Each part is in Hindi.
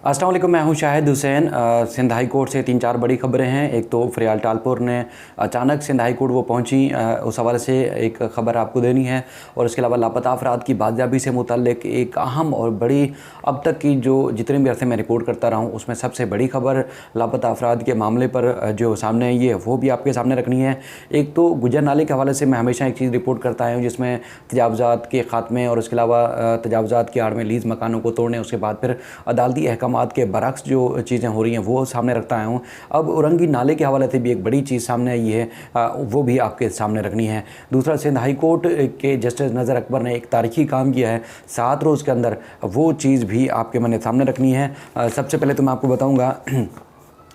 अस्सलाम वालेकुम, मैं हूं शाहिद हुसैन। सिंध हाई कोर्ट से 3-4 बड़ी खबरें हैं। एक तो फ़रियाल टालपुर ने अचानक सिंध हाई कोर्ट वो पहुंची, उस हवाले से एक ख़बर आपको देनी है। और इसके अलावा लापता अफराद की बाजियाबी से मुतल्लिक एक अहम और बड़ी, अब तक की जो जितने भी अरसे मैं रिपोर्ट करता रहा हूँ उसमें सबसे बड़ी खबर लापता अफराद के मामले पर जो सामने आई है वो भी आपके सामने रखनी है। एक तो गुजर नाले के हवाले से मैं हमेशा एक चीज़ रिपोर्ट करता आया हूँ जिसमें तजावज़ात के ख़ात्मे और उसके अलावा तजावज़ात की आड़ में लीज़ मकानों को तोड़ने, उसके बाद फिर अदालती अहकाम के बरक्स जो चीज़ें हो रही हैं वो सामने रखता आया हूँ। अब औरंगी नाले के हवाले से भी एक बड़ी चीज़ सामने आई है, वो भी आपके सामने रखनी है। दूसरा, सिंध हाई कोर्ट के जस्टिस नज़र अकबर ने एक तारीखी काम किया है 7 रोज़ के अंदर, वो चीज़ भी आपके मैंने सामने रखनी है। सबसे पहले तो मैं आपको बताऊँगा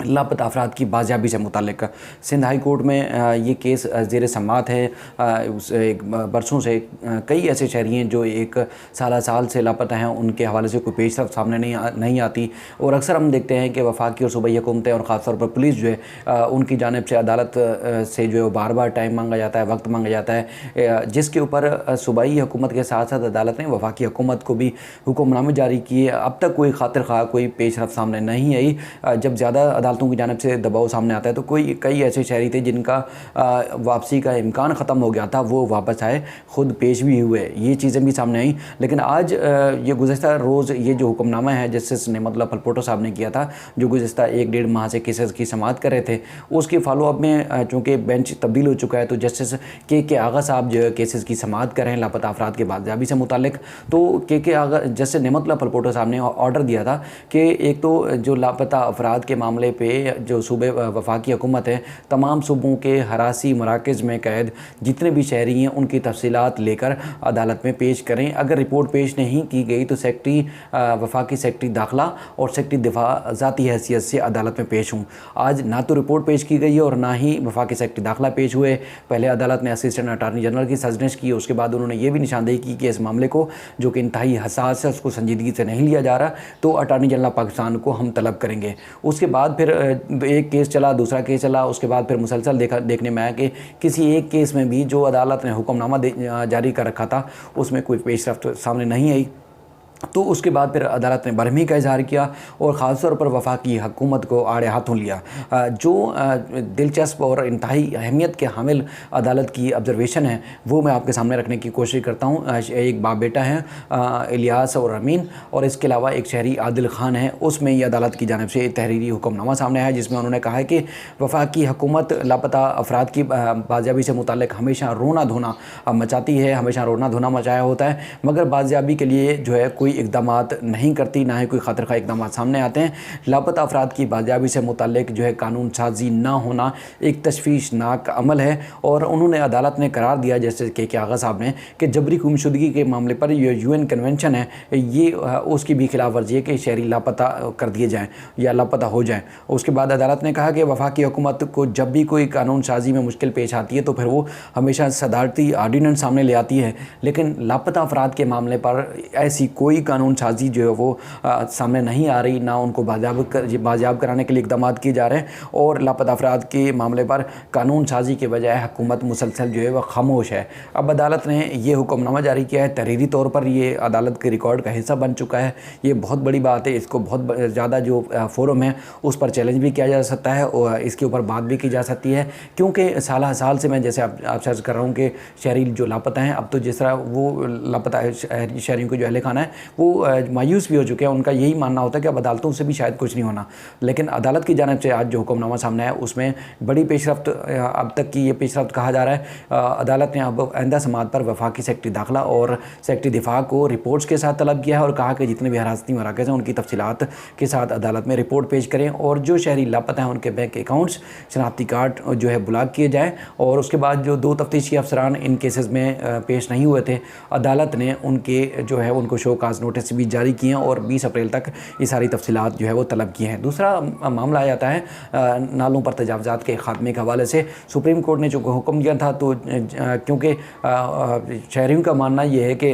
लापता अफराद की बाजियाबी से मुतालिक सिंध हाई कोर्ट में ये केस ज़ेर समात है। एक बरसों से कई ऐसे शहरी हैं जो एक साल से लापता हैं, उनके हवाले से कोई पेशरफ सामने नहीं आती। और अक्सर हम देखते हैं कि वफाकी और सूबाई हुकूमतें और ख़ास तौर पर पुलिस जो है उनकी जानिब से अदालत से जो है बार बार टाइम मांगा जाता है, वक्त मांगा जाता है, जिसके ऊपर सूबाई हुकूमत के साथ साथ अदालत ने वफाकी हुकूमत को भी हुक्मनामे जारी किए। अब तक कोई खातिर खा कोई पेशरफ सामने नहीं आई। जब ज़्यादा अदालतों की जानिब से दबाव सामने आता है तो कई ऐसे शहरी थे जिनका वापसी का इम्कान ख़त्म हो गया था, वो वापस आए, ख़ुद पेश भी हुए, ये चीज़ें भी सामने आई। लेकिन आज ये गुज़श्ता रोज़ ये जो हुक्मनामा है जस्टिस नेमतुल्लाह पलपोटो साहब ने किया था, जो गुज़श्ता 1-1.5 माह से केसेस की समाअत कर रहे थे, उसके फॉलोअप में चूँकि बेंच तब्दील हो चुका है तो जस्टिस के आगा साहब जो है केसेस की समाअत कर रहे हैं लापता अफराद के बाजियाबी से मुतालिक। तो के आगा जस्टिस नेमतुल्लाह पलपोटो साहब ने ऑर्डर दिया था कि एक तो जो लापता अफराद के मामले पे जो सूबे वफाकी हुकूमत है, तमाम सूबों के हरासी मराकज़ में कैद जितने भी शहरी हैं उनकी तफसीलात लेकर अदालत में पेश करें। अगर रिपोर्ट पेश नहीं की गई तो सेक्रेटरी वफाकी सेक्रेटरी दाखिला और सेक्रेटरी दिफा ज़ाती हैसियत से अदालत में पेश हूँ। आज ना तो रिपोर्ट पेश की गई है और ना ही वफाकी सेक्रेटरी दाखिला पेश हुए। पहले अदालत ने असिस्टेंट अटार्नी जनरल की सजनिश की, उसके बाद उन्होंने ये भी निशानदेही की कि इस मामले को जो कि इंतहाई हसास है उसको संजीदगी से नहीं लिया जा रहा, तो अटार्नी जनरल पाकिस्तान को हम तलब करेंगे। उसके बाद फिर एक केस चला, दूसरा केस चला, उसके बाद फिर मुसलसल देखने में आया कि किसी एक केस में भी जो अदालत ने हुक्मनामा जारी कर रखा था उसमें कोई पेशरफ्त सामने नहीं आई। तो उसके बाद फिर अदालत ने बरहमी का इजहार किया और ख़ास तौर पर वफाकी हुकूमत को आड़े हाथों लिया। जो दिलचस्प और इंतहाई अहमियत के हामिल अदालत की ऑब्जर्वेशन है वो मैं आपके सामने रखने की कोशिश करता हूँ। एक बाप बेटा है इलियास और अमीन, और इसके अलावा एक शहरी आदिल ख़ान है। उसमें ये अदालत की जानिब से तहरीरी हुक्मनामा सामने है जिसमें उन्होंने कहा है कि वफाकी हुकूमत लापता अफराद की बाजियाबी से मुताल्लिक़ हमेशा रोना धोना मचाती है, हमेशा रोना धोना मचाया होता है, मगर बाजियाबी के लिए जो है कोई इक़दामात नहीं करती, ना ही कोई खातिर खा इक़दामात सामने आते हैं। लापता अफराद की बाजियाबी से मुताल्लिक़ जो है कानून साजी ना होना एक तशवीशनाक अमल है। और उन्होंने अदालत ने करार दिया जैसे के आगा साहब ने कि जबरी गुमशुदगी के मामले पर ये UN कन्वेंशन है, ये उसकी भी खिलाफ वर्जी है कि शहरी लापता कर दिए जाएँ या लापता हो जाएँ। उसके बाद अदालत ने कहा कि वफाकी हुकूमत को जब भी कोई कानून साजी में मुश्किल पेश आती है तो फिर वो हमेशा सदारती आर्डीनेंस सामने ले आती है, लेकिन लापता अफराद के मामले पर ऐसी कोई कानून साजी जो है वो सामने नहीं आ रही, ना उनको बाजियाब कराने के लिए इक़दाम किए जा रहे हैं। और लापता अफराद के मामले पर कानून साजी के बजाय हुकूमत मुसलसल जो है वह खामोश है। अब अदालत ने ये हुक्मनामा जारी किया है, तहरीरी तौर पर ये अदालत के रिकॉर्ड का हिस्सा बन चुका है। ये बहुत बड़ी बात है, इसको बहुत ज़्यादा जो फोरम है उस पर चैलेंज भी किया जा सकता है और इसके ऊपर बात भी की जा सकती है, क्योंकि साल से मैं जैसे आपसे अर्ज़ कर रहा हूँ कि शहरी जो लापता हैं, अब तो जिस तरह वो लापता शहरियों को जो अहल खाना है वो मायूस भी हो चुके हैं। उनका यही मानना होता है कि अब अदालतों से भी शायद कुछ नहीं होना, लेकिन अदालत की जानिब से आज जो हुक्मनामा सामने है उसमें बड़ी पेशरफ्त, अब तक की ये पेशरफ्त कहा जा रहा है। अदालत ने अब आइंदा समाअत पर वफाकी सेक्रेटरी दाखिला और सेक्रेटरी दिफा को रिपोर्ट्स के साथ तलब किया है और कहा कि जितने भी हरासती मराकज़ हैं उनकी तफसीलात के साथ अदालत में रिपोर्ट पेश करें और जो शहरी लापता हैं उनके बैंक अकाउंट्स, शनाख्ती कार्ड जो है ब्लॉक किए जाएँ। और उसके बाद जो 2 तफ्तीशी अफसरान इन केसेस में पेश नहीं हुए थे, अदालत ने उनके जो है उनको शोकाज नोटिस भी जारी किए हैं और 20 अप्रैल तक ये सारी तफसीलात जो है वो तलब की हैं। दूसरा मामला आ जाता है नालों पर तजावज़ात के ख़ात्मे के हवाले से। सुप्रीम कोर्ट ने जो हुक्म दिया था, तो क्योंकि शहरियों का मानना ये है कि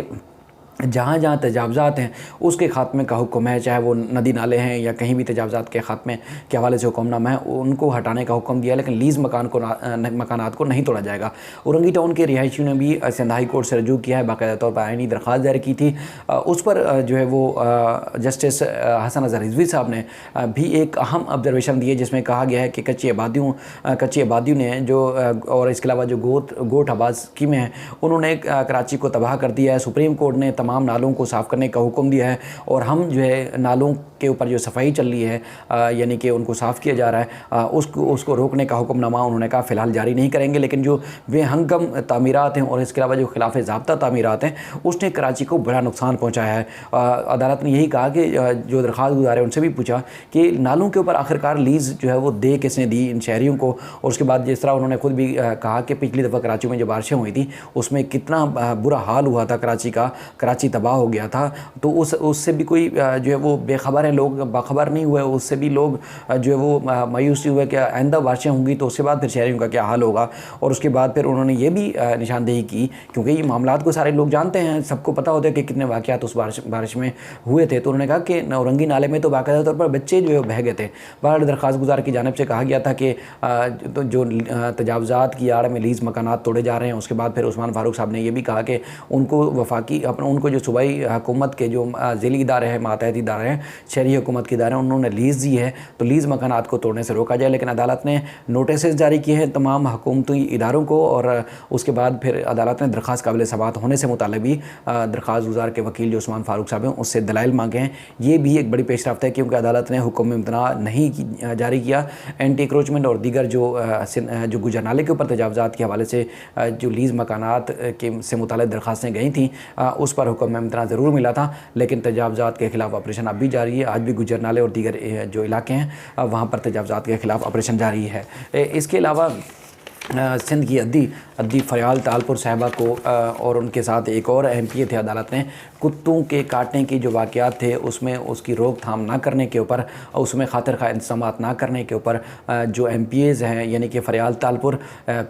जहाँ जहाँ तजावज़ात हैं उसके ख़ात्मे का हुक्म है, चाहे वो नदी नाले हैं या कहीं भी तजावज़ात के ख़ात्मे के हवाले से हुक्मनामा है, उनको हटाने का हुक्म दिया, लेकिन लीज़ मकानात को नहीं तोड़ा जाएगा। औरंगी टाउन के रिहायशियों ने भी सिंध हाई कोर्ट से रजू किया है, बाकायदा तौर पर आईनी दरख्वास्त दायर की थी। उस पर जो है वो जस्टिस हसन अज़हर रिजवी साहब ने भी एक अहम ऑब्जर्वेशन दी है, जिसमें कहा गया है कि कच्ची आबादियों ने जो और इसके अलावा जो गोट आबाद स्कीमें हैं उन्होंने कराची को तबाह कर दिया है। सुप्रीम कोर्ट ने तमाम नालों को साफ़ करने का हुक्म दिया है और हम जो है नालों के ऊपर जो सफाई चल रही है, यानी कि उनको साफ़ किया जा रहा है, उसको रोकने का हुक्मनामा उन्होंने कहा फ़िलहाल जारी नहीं करेंगे। लेकिन जो बेहंगम तामीरात हैं और इसके अलावा जो खिलाफ ज़ाब्ता तामीरात हैं उसने कराची को बड़ा नुकसान पहुँचाया है। अदालत ने यही कहा कि जो दरख्वास्त गुज़ार है उनसे भी पूछा कि नालों के ऊपर आखिरकार लीज़ जो है वो दे किसने दी इन शहरियों को। और उसके बाद जिस तरह उन्होंने खुद भी कहा कि पिछली दफ़ा कराची में जो बारिशें हुई थी उसमें कितना बुरा हाल हुआ था कराची का, कराची तबाह हो गया था। तो उससे भी कोई जो है वो बेखबर है, लोग बाखबर नहीं हुए, उससे भी लोग जो है वो मायूस नहीं हुए कि आइंदा बारिशें होंगी तो उसके बाद फिर शहरियों का क्या हाल होगा। और उसके बाद फिर उन्होंने ये भी निशानदेही की, क्योंकि ये मामलात को सारे लोग जानते हैं, सबको पता होता है कि कितने वाक़यात उस बारिश में हुए थे। तो उन्होंने कहा कि औरंगी नाले में तो बाकायदा तौर पर बच्चे जो है बह गए थे। बहरहाल दरख्वास्त गुजार की जानिब से कहा गया था कि तो जो तजावज़ात की आड़ में लीज़ मकानात तोड़े जा रहे हैं। उसके बाद फिर उस्मान फारूक साहब ने यह भी कहा कि उनको वफाकी उनको जो सूबाई हुकूमत के जो ज़िली इदारे हैं, मातहती इदारे हैं, शहरी हुकूमत के इदारे हैं, उन्होंने लीज़ दी है तो लीज़ मकानात को तोड़ने से रोका जाए। लेकिन अदालत ने नोटिस जारी किए हैं तमाम हुकूमती इदारों को और उसके बाद फिर अदालत ने दरख्वास्त काबिल समाअत होने से मुतालिक भी दरख्वास्त गुजार के वकील जो उस्मान फारूक साहब हैं उससे दलाइल मांगे हैं। ये भी एक बड़ी पेशरफ्त है, क्योंकि अदालत ने हुक्म इम्तना नहीं जारी किया। एंटी इंक्रोचमेंट और दीगर जो गुजरनाले के ऊपर तजावज़ात के हवाले से जो लीज़ मकानात के से मुताल्लिक़ दरख्वास्तें गई थी उस पर हुक्म इम्तना ज़रूर मिला था, लेकिन तजावज़ात के ख़िलाफ़ ऑपरेशन अब भी जारी है। आज भी गुजरनाले और दीगर जो इलाके हैं वहाँ पर तजावज़ात के ख़िलाफ़ ऑपरेशन जारी है। इसके अलावा सिंध की अद्दी फ़रियाल तालपुर साहिबा को और उनके साथ एक और MPA थे, अदालत ने कुत्तों के काटने की जो वाक़यात थे उसमें उसकी रोकथाम ना करने के ऊपर, उसमें खातिर खा इंतज़ामात ना करने के ऊपर जो MPAs हैं, यानी कि फ़रियाल तालपुर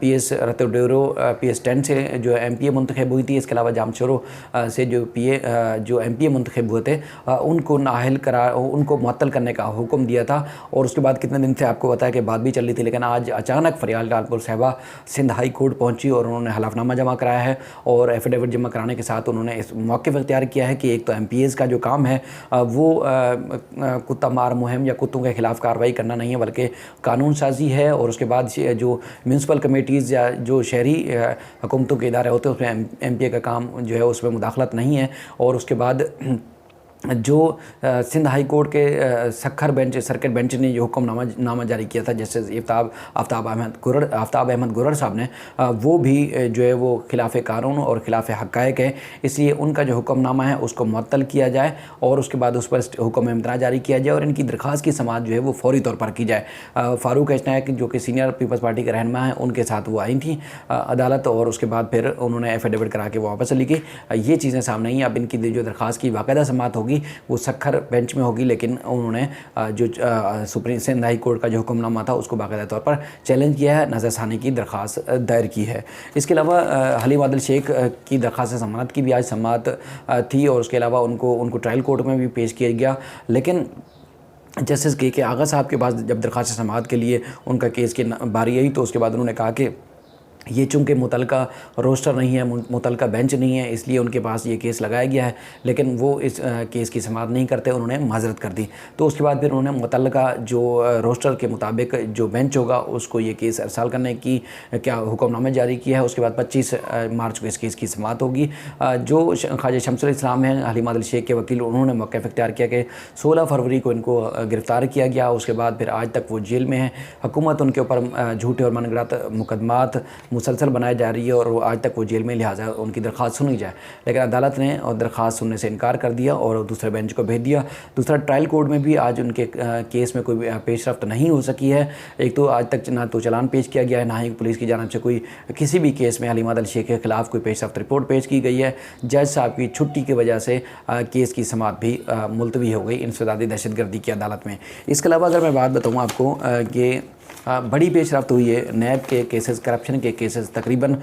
PS रतोडेरो PS 10 से जो MPA मुंतखब हुई थी, इसके अलावा जामचोरो से जो MPA मुंतखब हुए थे उनको नाअहल करार, उनको मुअत्तल करने का हुक्म दिया था। और उसके बाद कितने दिन से आपको पता है कि बात भी चल रही थी, लेकिन आज अचानक फ़रियाल तालपुर साहिबा सिंध हाई कोर्ट पहुंची और उन्होंने हलफनामा जमा कराया है और एफिडेविट जमा कराने के साथ उन्होंने इस मौक़िफ़ इख्तियार किया है कि एक तो MPAs का जो काम है वो कुत्ता मार मुहिम या कुत्तों के ख़िलाफ़ कार्रवाई करना नहीं है, बल्कि कानून साजी है। और उसके बाद जो म्यूनसिपल कमेटीज़ या जो शहरी हुकूमतों के इदारे होते हैं उसमें MPA का काम जो है उसमें मुदाखलत नहीं है। और उसके बाद जो सिंध हाई कोर्ट के सर्किट बेंच ने जो हुक्मनामा जारी किया था, जैसे आफ्ताब अहमद गुरर साहब ने, वो भी जो है वो खिलाफ़ कानून और खिलाफ़ हक़ाइक़ है, इसलिए उनका जो हुक्मनामा है उसको मुअत्तल किया जाए और उसके बाद उस पर हुक्म इम्तना जारी किया जाए और इनकी दरख्वास्त की समाअत जो है वो फौरी तौर पर की जाए। फ़ारूक नायक जो कि सीनियर पीपल्स पार्टी के रहनुमा हैं, उनके साथ वो आई थी अदालत और उसके बाद फिर उन्होंने एफिडेविट करा के वो वापस चली गई। ये चीज़ें सामने आई। अब इनकी जो दरख्वास्त की बाकायदा समाअत होगी वो सखर बेंच में होगी, लेकिन उन्होंने जो सुप्रीम सिंध हाई कोर्ट का जो हुक्मनामा था उसको बाकायदा तौर पर चैलेंज किया है, नज़रसानी की दरख्वास्त दायर की है। इसके अलावा हलीम आदिल शेख की दरख्वास्त समाअत की भी आज समाअत थी और उसके अलावा उनको ट्रायल कोर्ट में भी पेश किया गया। लेकिन जस्टिस के आगा साहब के पास जब दरख्वास्त समाअत के लिए उनका केस की बारी आई तो उसके बाद उन्होंने कहा कि ये चूँकि मुतलका रोस्टर नहीं है, मुतलका बेंच नहीं है, इसलिए उनके पास ये केस लगाया गया है, लेकिन वो इस केस की समाअत नहीं करते, उन्होंने माजरत कर दी। तो उसके बाद फिर उन्होंने मुतलका जो रोस्टर के मुताबिक जो बेंच होगा उसको ये केस अरसाल करने की क्या हुक्मनामा जारी किया है। उसके बाद 25 मार्च को इस केस की समाअत होगी। जो ख्वाजा शमसुल इस्लाम हैं, हलीम आदिल शेख के वकील, उन्होंने मौक़िफ़ इख्तियार किया कि 16 फरवरी को इनको गिरफ़्तार किया गया। उसके बाद फिर आज तक वो जेल में हैं। हुकूमत उनके ऊपर झूठे और मनगढ़ंत मुकदमात मुसलसल बनाई जा रही है और वो आज तक वो जेल में, लिहाजा उनकी दरख्वास्त सुनी जाए। लेकिन अदालत ने और दरख्वास्त सुनने से इनकार कर दिया और दूसरे बेंच को भेज दिया। दूसरा ट्रायल कोर्ट में भी आज उनके केस में कोई पेशरफ्त नहीं हो सकी है। एक तो आज तक ना तो चलान पेश किया गया है, ना ही पुलिस की जानिब से कोई किसी भी केस में हलीम आदिल शेख के ख़िलाफ़ कोई पेशरफ्त रिपोर्ट पेश की गई है। जज साहब की छुट्टी की वजह से केस की समाअत भी मुलतवी हो गई इंसदादी दहशतगर्दी की अदालत में। इसके अलावा अगर मैं बात बताऊँ आपको कि बड़ी पेशरफ्त हुई है। नैब के केसेस, करप्शन के केसेस, तकरीबन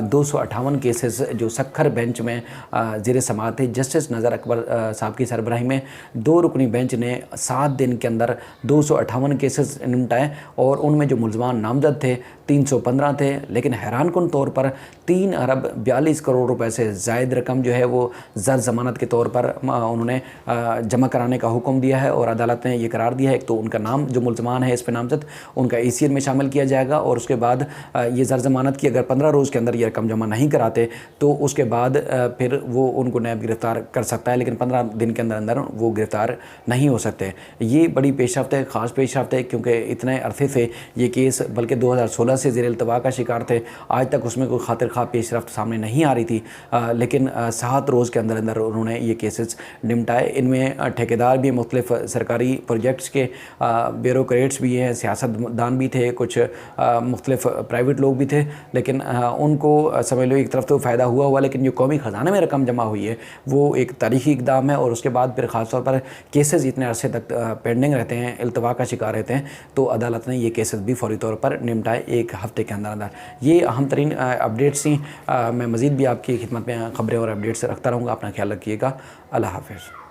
258 केसेस जो सक्खर बेंच में ज़ेर समाअत थे। जस्टिस नज़र अकबर साहब की सरबराही में 2 रुकनी बेंच ने 7 दिन के अंदर 258 केसेस निपटाए और उनमें जो मुलजमान नामजद थे 315 थे। लेकिन हैरानकुन तौर पर 3 अरब 42 करोड़ रुपए से ज़ायद रकम जो है वो ज़र ज़मानत के तौर पर उन्होंने जमा कराने का हुक्म दिया है और अदालत ने ये करार दिया है। एक तो उनका नाम जो मुलजमान है इस पर नामजद उनका ACN में शामिल किया जाएगा और उसके बाद ये ज़र ज़मानत की अगर 15 रोज़ के अंदर ये रकम जमा नहीं कराते तो उसके बाद फिर वो उनको नैब गिरफ़्तार कर सकता है, लेकिन 15 दिन के अंदर अंदर वो गिरफ़्तार नहीं हो सकते। ये बड़ी पेशरफ्त है, ख़ास पेशरफ्त है, क्योंकि इतने अरसे से ये केस बल्कि 2016 से ज़ेर इल्तवा का शिकार थे। आज तक उसमें कोई खातिर खा पेशरफ्त सामने नहीं आ रही थी, लेकिन 7 रोज़ के अंदर अंदर उन्होंने ये केसेस निपटाए। इनमें ठेकेदार भी मुख्तलिफ सरकारी प्रोजेक्ट्स के ब्यूरोक्रेट्स भी हैं, सियासतदान भी थे, कुछ मुख्तलिफ प्राइवेट लोग भी थे। लेकिन उनको समझ लो एक तरफ तो फ़ायदा हुआ, लेकिन जो कौमी ख़जाने में रकम जमा हुई है वो एक तारीख़ी इक़दाम है। और उसके बाद फिर ख़ास तौर पर केसेस इतने अरसे तक पेंडिंग रहते हैं, इल्तवा का शिकार रहते हैं, तो अदालत ने ये केसेस भी फौरी तौर पर निपटाए 1 हफ़्ते के अंदर अंदर। ये अहम तरीन अपडेट्स थी। मैं मज़ीद भी आपकी खिदमत में ख़बरें और अपडेट्स रखता रहूँगा। अपना ख्याल रखिएगा। अल्लाह हाफ़िज़।